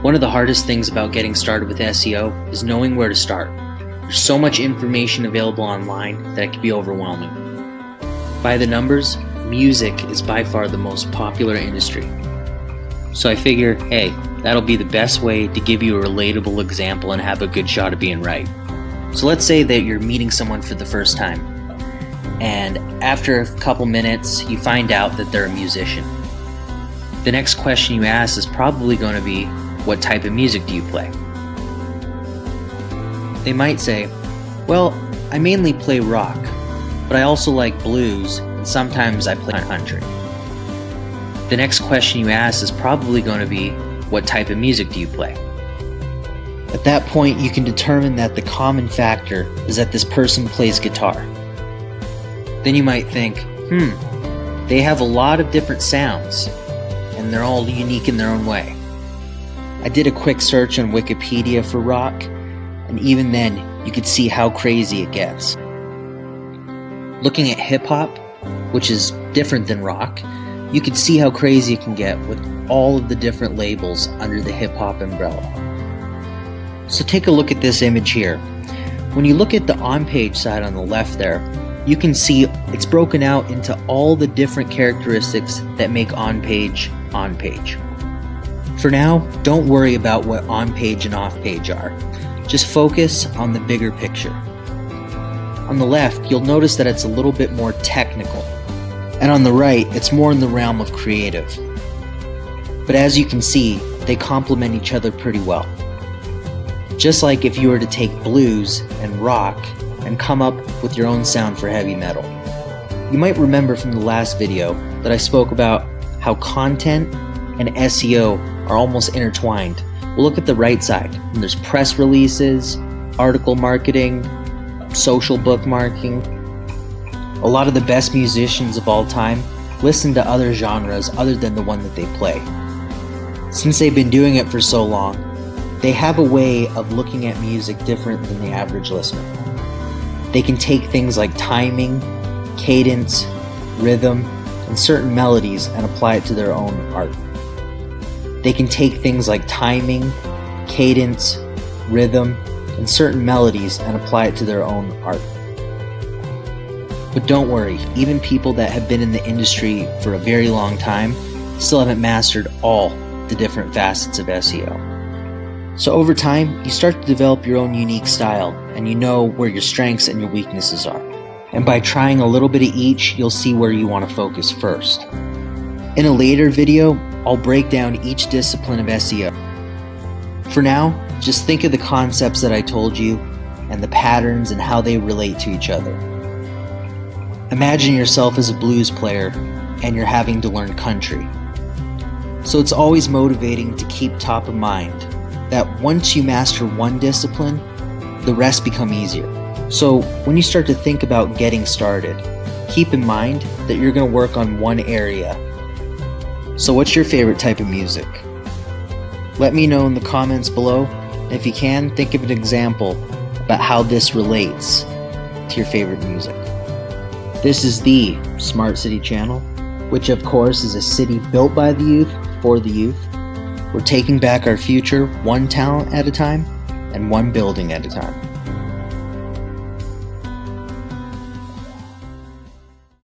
One of the hardest things about getting started with SEO is knowing where to start. There's so much information available online that it can be overwhelming. By the numbers, music is by far the most popular industry. So I figure, hey, that'll be the best way to give you a relatable example and have a good shot of being right. So let's say that you're meeting someone for the first time, and after a couple minutes, you find out that they're a musician. The next question you ask is probably going to be, what type of music do you play? They might say, well, I mainly play rock, but I also like blues, and sometimes I play country. The next question you ask is probably going to be, what type of music do you play? At that point, you can determine that the common factor is that this person plays guitar. Then you might think, they have a lot of different sounds, and they're all unique in their own way. I did a quick search on Wikipedia for rock, and even then, you could see how crazy it gets. Looking at hip-hop, which is different than rock, you can see how crazy it can get with all of the different labels under the hip-hop umbrella. So take a look at this image here. When you look at the on-page side on the left there, you can see it's broken out into all the different characteristics that make on-page on-page. For now, don't worry about what on-page and off-page are. Just focus on the bigger picture. On the left, you'll notice that it's a little bit more technical, and on the right, it's more in the realm of creative. But as you can see, they complement each other pretty well. Just like if you were to take blues and rock and come up with your own sound for heavy metal. You might remember from the last video that I spoke about how content and SEO are almost intertwined. We'll look at the right side, and there's press releases, article marketing, social bookmarking. A lot of the best musicians of all time listen to other genres other than the one that they play. Since they've been doing it for so long, they have a way of looking at music different than the average listener. They can take things like timing, cadence, rhythm, and certain melodies and apply it to their own art. They can take things like timing, cadence, rhythm, and certain melodies and apply it to their own art. But don't worry, even people that have been in the industry for a very long time still haven't mastered all the different facets of SEO. So over time, you start to develop your own unique style, and you know where your strengths and your weaknesses are. And by trying a little bit of each, you'll see where you want to focus first. In a later video, I'll break down each discipline of SEO. For now, just think of the concepts that I told you and the patterns and how they relate to each other. Imagine yourself as a blues player and you're having to learn country. So it's always motivating to keep top of mind that once you master one discipline, the rest become easier. So when you start to think about getting started, keep in mind that you're going to work on one area. So what's your favorite type of music? Let me know in the comments below. And if you can, think of an example about how this relates to your favorite music. This is the Smart City channel, which of course is a city built by the youth for the youth. We're taking back our future one talent at a time and one building at a time.